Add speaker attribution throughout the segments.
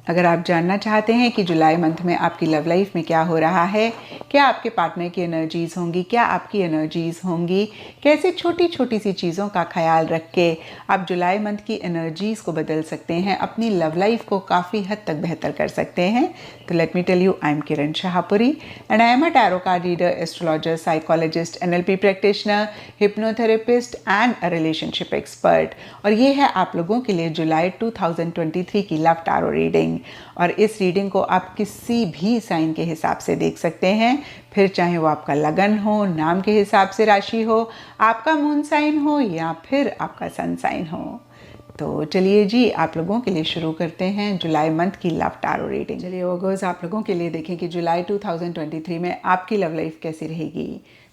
Speaker 1: अगर आप जानना चाहते हैं कि जुलाई मंथ में आपकी लव लाइफ में क्या हो रहा है, क्या आपके पार्टनर की एनर्जीज़ होंगी, क्या आपकी एनर्जीज़ होंगी, कैसे छोटी छोटी सी चीज़ों का ख्याल रख के आप जुलाई मंथ की एनर्जीज़ को बदल सकते हैं, अपनी लव लाइफ को काफ़ी हद तक बेहतर कर सकते हैं, तो let me tell you, I am Kiran Shahpuri and I am a tarot card reader, astrologer, psychologist, NLP practitioner, hypnotherapist and a relationship expert. और ये है आप लोगों के लिए जुलाई 2023 की लव टैरो रीडिंग। और इस रीडिंग को आप किसी भी साइन के हिसाब से देख सकते हैं, फिर चाहे वो आपका लगन हो, नाम के हिसाब से राशि हो, आपका मून साइन हो या फिर आपका सन साइन हो। तो चलिए जी, आप लोगों के लिए शुरू करते हैं जुलाई मंथ की लव टैरो रीडिंग। चलिए ऑगस्ट आप लोगों के लिए देखें कि जुलाई 2023 में आपकी लव लाइफ कैसी रहेगी।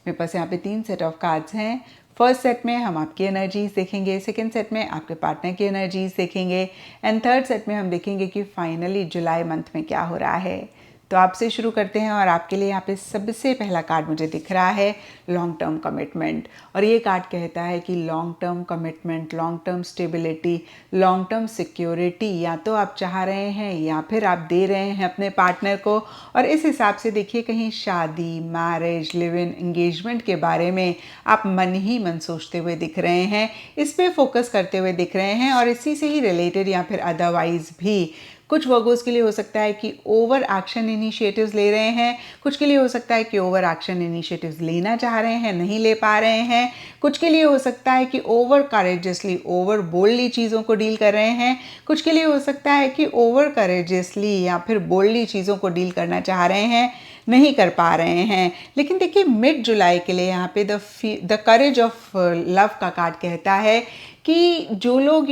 Speaker 1: मेरे पास यहाँ पे 3 सेट ऑफ कार्ड्स हैं। फर्स्ट सेट में हम आपकी एनर्जीज देखेंगे, सेकंड सेट में आपके पार्टनर की एनर्जीज देखेंगे एंड थर्ड सेट में हम देखेंगे कि फाइनली जुलाई मंथ में क्या हो रहा है। तो आपसे शुरू करते हैं और आपके लिए यहाँ पे सबसे पहला कार्ड मुझे दिख रहा है लॉन्ग टर्म कमिटमेंट। और ये कार्ड कहता है कि long term commitment, long term stability, long term security या तो आप चाह रहे हैं या फिर आप दे रहे हैं अपने पार्टनर को। और इस हिसाब से देखिए, कहीं शादी, मैरिज, लिव इन, एंगेजमेंट के बारे में आप मन ही मन सोचते हुए दिख रहे हैं, इस पे फोकस करते हुए दिख रहे हैं। और इसी से ही रिलेटेड या फिर अदरवाइज भी कुछ वर्गोस के लिए हो सकता है कि ओवर एक्शन इनिशिएटिव्स ले रहे हैं, कुछ के लिए हो सकता है कि ओवर एक्शन इनिशिएटिव्स लेना चाह रहे हैं, नहीं ले पा रहे हैं, कुछ के लिए हो सकता है कि ओवर करेजियसली, ओवर बोल्डली चीज़ों को डील कर रहे हैं, कुछ के लिए हो सकता है कि ओवर करेजियसली या फिर बोल्डली चीज़ों को डील करना चाह रहे हैं, नहीं कर पा रहे हैं। लेकिन देखिए, मिड जुलाई के लिए यहाँ पे द करेज ऑफ लव का कार्ड कहता है कि जो लोग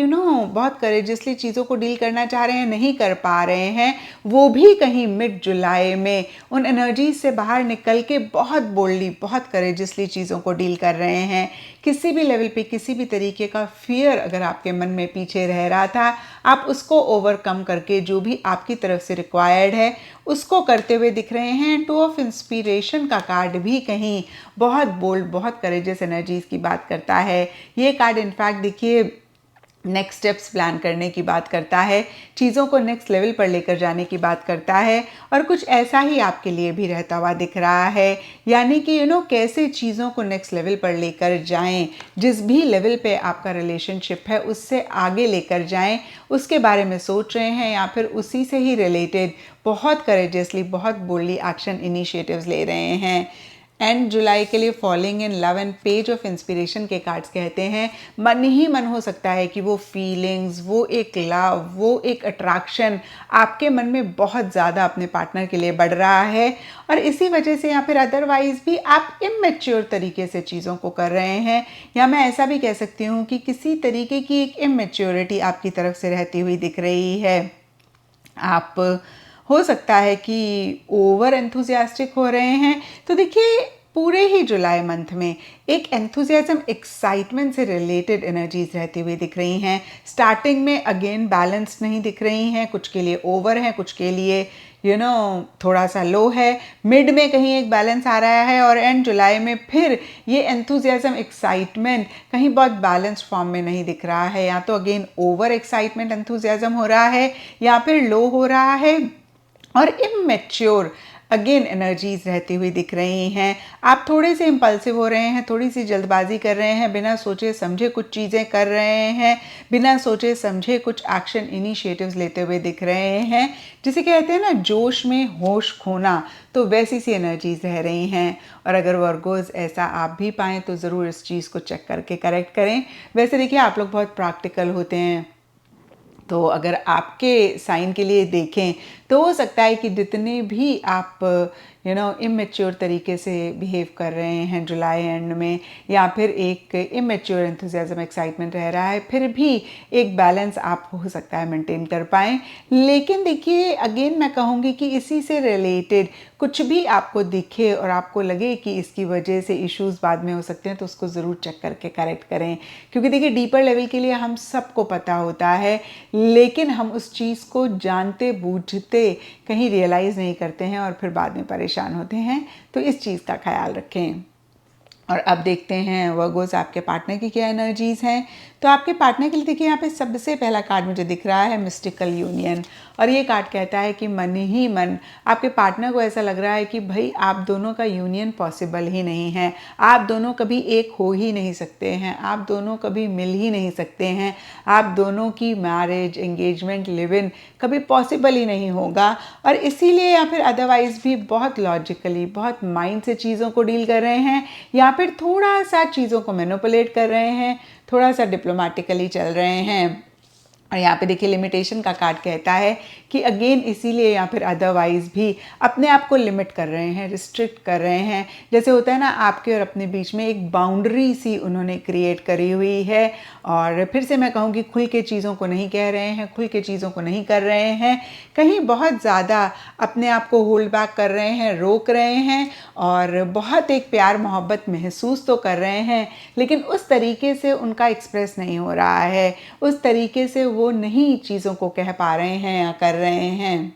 Speaker 1: बहुत करेजियसली चीज़ों को डील करना चाह रहे हैं, नहीं कर पा रहे हैं, वो भी कहीं मिड जुलाई में उन एनर्जीज से बाहर निकल के बहुत बोल्डली, बहुत करेजियसली चीज़ों को डील कर रहे हैं। किसी भी लेवल पे किसी भी तरीके का फियर अगर आपके मन में पीछे रह रहा था, आप उसको ओवरकम करके जो भी आपकी तरफ से रिक्वायर्ड है उसको करते हुए दिख रहे हैं। 2 ऑफ इंस्पिरेशन का कार्ड भी कहीं बहुत बोल्ड, बहुत करेजियस एनर्जीज की बात करता है। ये कार्ड इनफैक्ट देखिए नेक्स्ट स्टेप्स प्लान करने की बात करता है, चीज़ों को नेक्स्ट लेवल पर लेकर जाने की बात करता है। और कुछ ऐसा ही आपके लिए भी रहता हुआ दिख रहा है, यानी कि कैसे चीज़ों को नेक्स्ट लेवल पर लेकर जाएं, जिस भी लेवल पे आपका रिलेशनशिप है उससे आगे लेकर जाएं, उसके बारे में सोच रहे हैं या फिर उसी से ही रिलेटेड बहुत करेजियसली, बहुत बोल्डली एक्शन इनिशिएटिव्स ले रहे हैं। एंड जुलाई के लिए falling in love and page of inspiration के कार्ड्स कहते हैं मन ही मन हो सकता है कि वो फीलिंग्स, वो एक लव, वो एक अट्रैक्शन आपके मन में बहुत ज़्यादा अपने पार्टनर के लिए बढ़ रहा है। और इसी वजह से या फिर अदरवाइज भी आप इमेच्योर तरीके से चीज़ों को कर रहे हैं, या मैं ऐसा भी कह सकती हूँ कि किसी तरीके की एक इमेच्योरिटी आपकी तरफ से रहती हुई दिख रही है। आप हो सकता है कि ओवर एंथुजियास्टिक हो रहे हैं। तो देखिए, पूरे ही जुलाई मंथ में एक एंथुजियाज्म, एक्साइटमेंट से रिलेटेड एनर्जीज रहती हुई दिख रही हैं। स्टार्टिंग में अगेन बैलेंस नहीं दिख रही हैं, कुछ के लिए ओवर है, कुछ के लिए थोड़ा सा लो है। मिड में कहीं एक बैलेंस आ रहा है और एंड जुलाई में फिर ये एंथुजियाज्म, एक्साइटमेंट कहीं बहुत बैलेंस्ड फॉर्म में नहीं दिख रहा है। या तो अगेन ओवर एक्साइटमेंट, एंथुजियाज्म हो रहा है या फिर लो हो रहा है। और इमेच्योर अगेन एनर्जीज रहती हुई दिख रही हैं। आप थोड़े से इम्पल्सिव हो रहे हैं, थोड़ी सी जल्दबाजी कर रहे हैं, बिना सोचे समझे कुछ चीज़ें कर रहे हैं, बिना सोचे समझे कुछ एक्शन इनिशिएटिव्स लेते हुए दिख रहे हैं, जिसे कहते हैं ना जोश में होश खोना। तो वैसी सी एनर्जीज रह रही हैं। और अगर वर्गोज ऐसा आप भी पाएँ तो ज़रूर इस चीज़ को चेक करके करेक्ट करें। वैसे देखिए, आप लोग बहुत प्रैक्टिकल होते हैं, तो अगर आपके साइन के लिए देखें तो हो सकता है कि जितने भी आप इमेच्योर तरीके से बिहेव कर रहे हैं जुलाई एंड में, या फिर एक इमेच्योर एंथुजियाज्म, एक्साइटमेंट रह रहा है, फिर भी एक बैलेंस आप हो सकता है मेंटेन कर पाएँ। लेकिन देखिए, अगेन मैं कहूँगी कि इसी से रिलेटेड कुछ भी आपको दिखे और आपको लगे कि इसकी वजह से इश्यूज़ बाद में हो सकते हैं, तो उसको ज़रूर चेक करके करेक्ट करें। क्योंकि देखिए, डीपर लेवल के लिए हम सबको पता होता है, लेकिन हम उस चीज़ को जानते बूझते कहीं रियलाइज़ नहीं करते हैं और फिर बाद में परेशान होते हैं। तो इस चीज़ का ख्याल रखें। और अब देखते हैं वर्गोस आपके पार्टनर की क्या एनर्जीज़ हैं। तो आपके पार्टनर के लिए देखिए यहाँ पे सबसे पहला कार्ड मुझे दिख रहा है मिस्टिकल यूनियन, और ये कार्ड कहता है कि मन ही मन आपके पार्टनर को ऐसा लग रहा है कि भाई आप दोनों का यूनियन पॉसिबल ही नहीं है, आप दोनों कभी एक हो ही नहीं सकते हैं, आप दोनों कभी मिल ही नहीं सकते हैं, आप दोनों की मैरिज, एंगेजमेंट, लिव इन कभी पॉसिबल ही नहीं होगा। और इसीलिए या फिर अदरवाइज भी बहुत लॉजिकली, बहुत माइंड से चीज़ों को डील कर रहे हैं, या फिर थोड़ा सा चीज़ों को मैनिपुलेट कर रहे हैं, थोड़ा सा डिप्लोमेटिकली चल रहे हैं। और यहाँ पे देखिए लिमिटेशन का कार्ड कहता है कि अगेन इसीलिए या फिर अदरवाइज भी अपने आप को लिमिट कर रहे हैं, रिस्ट्रिक्ट कर रहे हैं। जैसे होता है ना, आपके और अपने बीच में एक बाउंड्री सी उन्होंने क्रिएट करी हुई है। और फिर से मैं कहूँगी खुल के चीज़ों को नहीं कह रहे हैं, खुल के चीज़ों को नहीं कर रहे हैं, कहीं बहुत ज़्यादा अपने आप को होल्ड बैक कर रहे हैं, रोक रहे हैं, और बहुत एक प्यार मोहब्बत महसूस तो कर रहे हैं, लेकिन उस तरीके से उनका एक्सप्रेस नहीं हो रहा है, उस तरीके से वो नहीं चीज़ों को कह पा रहे हैं या कर रहे हैं।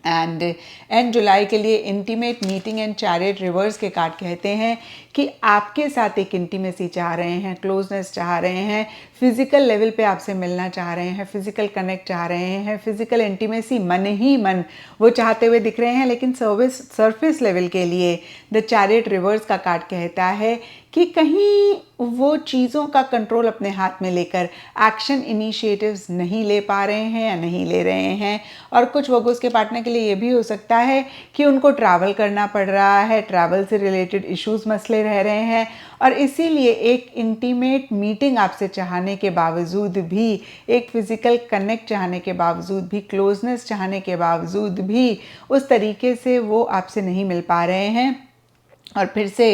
Speaker 1: एंड जुलाई के लिए intimate meeting and chariot reverse के कार्ड कहते हैं कि आपके साथ एक इंटीमेसी चाह रहे हैं, क्लोजनेस चाह रहे हैं, फिजिकल लेवल पे आपसे मिलना चाह रहे हैं, फिजिकल कनेक्ट चाह रहे हैं, फिजिकल इंटीमेसी मन ही मन वो चाहते हुए दिख रहे हैं। लेकिन सरफेस लेवल के लिए द चैरियट रिवर्स का कार्ड कहता है कि कहीं वो चीज़ों का कंट्रोल अपने हाथ में लेकर एक्शन इनिशिएटिव्स नहीं ले पा रहे हैं या नहीं ले रहे हैं। और कुछ वर्गोस के पार्टनर के लिए ये भी हो सकता है कि उनको ट्रैवल करना पड़ रहा है, ट्रैवल से रिलेटेड इश्यूज मसले रह रहे हैं, और इसीलिए एक इंटीमेट मीटिंग आपसे चाहने के बावजूद भी, एक फिजिकल कनेक्ट चाहने के बावजूद भी, क्लोजनेस चाहने के बावजूद भी उस तरीके से वो आपसे नहीं मिल पा रहे हैं। और फिर से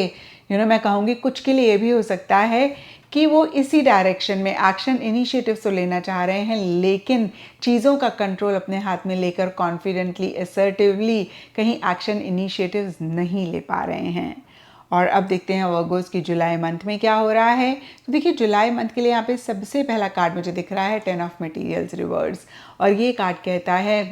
Speaker 1: मैं कहूँगी कुछ के लिए ये भी हो सकता है कि वो इसी डायरेक्शन में एक्शन इनिशिएटिव्स तो लेना चाह रहे हैं, लेकिन चीज़ों का कंट्रोल अपने हाथ में लेकर कॉन्फिडेंटली, असर्टिवली कहीं एक्शन इनिशिएटिव्स नहीं ले पा रहे हैं। और अब देखते हैं वर्गोस की जुलाई मंथ में क्या हो रहा है। तो देखिए जुलाई मंथ के लिए यहाँ पे सबसे पहला कार्ड मुझे दिख रहा है 10 ऑफ मटीरियल्स रिवर्स, और ये कार्ड कहता है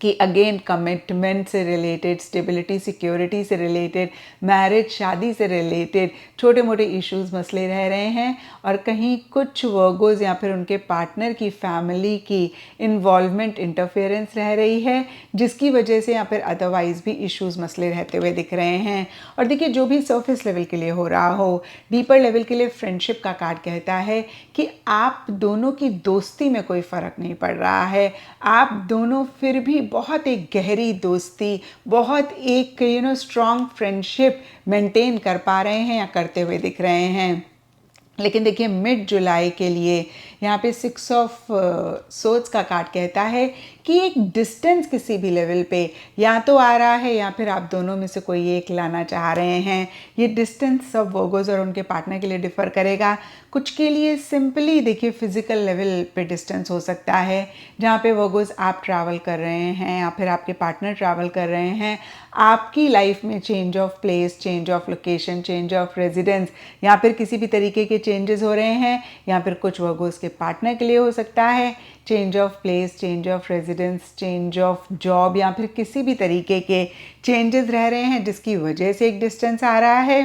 Speaker 1: कि अगेन कमिटमेंट से रिलेटेड, स्टेबिलिटी, सिक्योरिटी से रिलेटेड, मैरिज, शादी से रिलेटेड छोटे मोटे इश्यूज मसले रह रहे हैं, और कहीं कुछ वर्गोज या फिर उनके पार्टनर की फैमिली की इन्वॉल्वमेंट, इंटरफेरेंस रह रही है, जिसकी वजह से या फिर अदरवाइज भी इश्यूज मसले रहते हुए दिख रहे हैं। और देखिए जो भी सरफेस लेवल के लिए हो रहा हो, डीपर लेवल के लिए फ्रेंडशिप का कार्ड कहता है कि आप दोनों की दोस्ती में कोई फ़र्क नहीं पड़ रहा है, आप दोनों फिर भी बहुत एक गहरी दोस्ती, बहुत एक स्ट्रॉन्ग फ्रेंडशिप मेंटेन कर पा रहे हैं या करते हुए दिख रहे हैं। लेकिन देखिए मिड जुलाई के लिए यहाँ पे 6 ऑफ सोर्ड्स का कार्ड कहता है कि एक डिस्टेंस किसी भी लेवल पे या तो आ रहा है, या फिर आप दोनों में से कोई एक लाना चाह रहे हैं। ये डिस्टेंस सब वर्गोस और उनके पार्टनर के लिए डिफ़र करेगा। कुछ के लिए सिंपली देखिए फिजिकल लेवल पे डिस्टेंस हो सकता है, जहाँ पे वर्गोस आप ट्रैवल कर रहे हैं या फिर आपके पार्टनर ट्रैवल कर रहे हैं, आपकी लाइफ में change of place, change of location, change of residence, या फिर किसी भी तरीके के चेंजेस हो रहे हैं, या फिर कुछ वर्गोस के पार्टनर के लिए हो सकता है change of place, change of residence, change of job, या फिर किसी भी तरीके के चेंजेस रह रहे हैं जिसकी वजह से एक डिस्टेंस आ रहा है।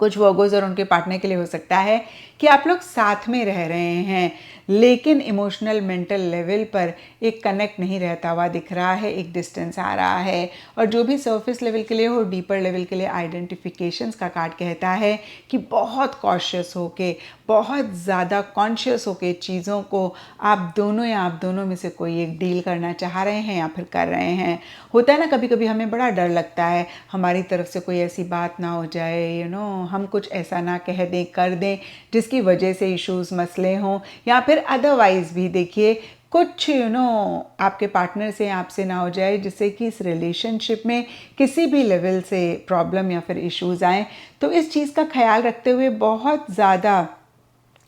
Speaker 1: कुछ वर्गोस और उनके पार्टनर के लिए हो सकता है कि आप लोग साथ में रह रहे हैं, लेकिन इमोशनल मेंटल लेवल पर एक कनेक्ट नहीं रहता हुआ दिख रहा है, एक डिस्टेंस आ रहा है। और जो भी सरफेस लेवल के लिए हो, डीपर लेवल के लिए आइडेंटिफिकेशंस का कार्ड कहता है कि बहुत कॉशियस होके, बहुत ज़्यादा कॉन्शियस होके चीज़ों को आप दोनों या आप दोनों में से कोई एक डील करना चाह रहे हैं या फिर कर रहे हैं। होता है ना, कभी कभी हमें बड़ा डर लगता है हमारी तरफ से कोई ऐसी बात ना हो जाए, हम कुछ ऐसा ना कह दें, कर दें, जिसकी वजह से इश्यूज, मसले हों, या फिर अदरवाइज भी देखिए कुछ आपके पार्टनर से आपसे ना हो जाए, जिससे कि इस रिलेशनशिप में किसी भी लेवल से प्रॉब्लम या फिर इश्यूज आए। तो इस चीज़ का ख्याल रखते हुए बहुत ज़्यादा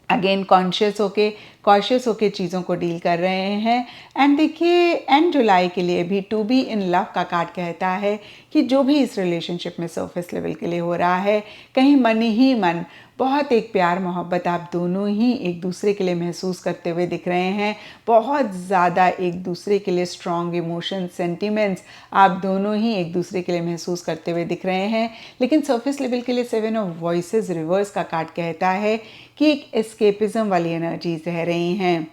Speaker 1: अगेन कॉशियस होके चीज़ों को डील कर रहे हैं। एंड देखिए एंड जुलाई के लिए भी टू बी इन लव का कार्ड कहता है कि जो भी इस रिलेशनशिप में सरफेस लेवल के लिए हो रहा है, कहीं मन ही मन बहुत एक प्यार मोहब्बत आप दोनों ही एक दूसरे के लिए महसूस करते हुए दिख रहे हैं। बहुत ज़्यादा एक दूसरे के लिए स्ट्रॉन्ग इमोशन सेंटिमेंट्स आप दोनों ही एक दूसरे के लिए महसूस करते हुए दिख रहे हैं। लेकिन सरफेस लेवल के लिए 7 ऑफ वॉइसेस रिवर्स का कार्ड कहता है कि एक एस्केपिज्म वाली एनर्जीज रह रही हैं।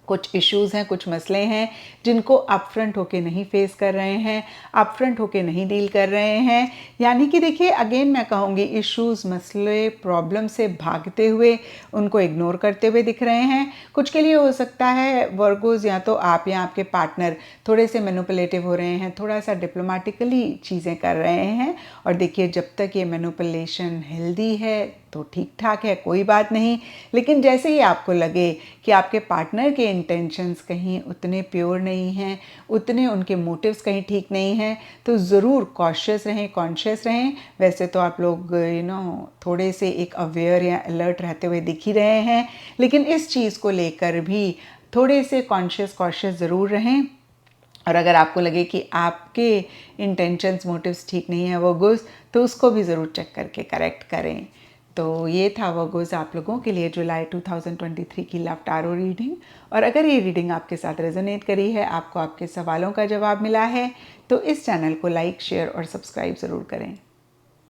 Speaker 1: कुछ इश्यूज़ हैं, कुछ मसले हैं जिनको आप फ्रंट होके नहीं फेस कर रहे हैं, आप फ्रंट होके नहीं डील कर रहे हैं। यानी कि देखिए अगेन मैं कहूँगी इश्यूज़, मसले, प्रॉब्लम से भागते हुए उनको इग्नोर करते हुए दिख रहे हैं। कुछ के लिए हो सकता है वर्गोज़ या तो आप या आपके पार्टनर थोड़े से मैनिपुलेटिव हो रहे हैं, थोड़ा सा डिप्लोमेटिकली चीज़ें कर रहे हैं। और देखिए जब तक ये मैनिपुलेशन हेल्दी है तो ठीक ठाक है, कोई बात नहीं। लेकिन जैसे ही आपको लगे कि आपके पार्टनर के इंटेंशंस कहीं उतने प्योर नहीं हैं, उतने उनके मोटिव्स कहीं ठीक नहीं हैं, तो ज़रूर कॉशियस रहें, कॉन्शियस रहें। वैसे तो आप लोग थोड़े से एक अवेयर या अलर्ट रहते हुए दिख ही रहे हैं, लेकिन इस चीज़ को लेकर भी थोड़े से कॉन्शियस ज़रूर रहें। और अगर आपको लगे कि आपके इंटेंशंस, मोटिव्स ठीक नहीं है वर्गोज़, तो उसको भी ज़रूर चेक करके करेक्ट करें। तो ये था वर्गोज़ आप लोगों के लिए जुलाई 2023 की लव टारो रीडिंग। और अगर ये रीडिंग आपके साथ रेजोनेट करी है, आपको आपके सवालों का जवाब मिला है, तो इस चैनल को लाइक, शेयर और सब्सक्राइब ज़रूर करें।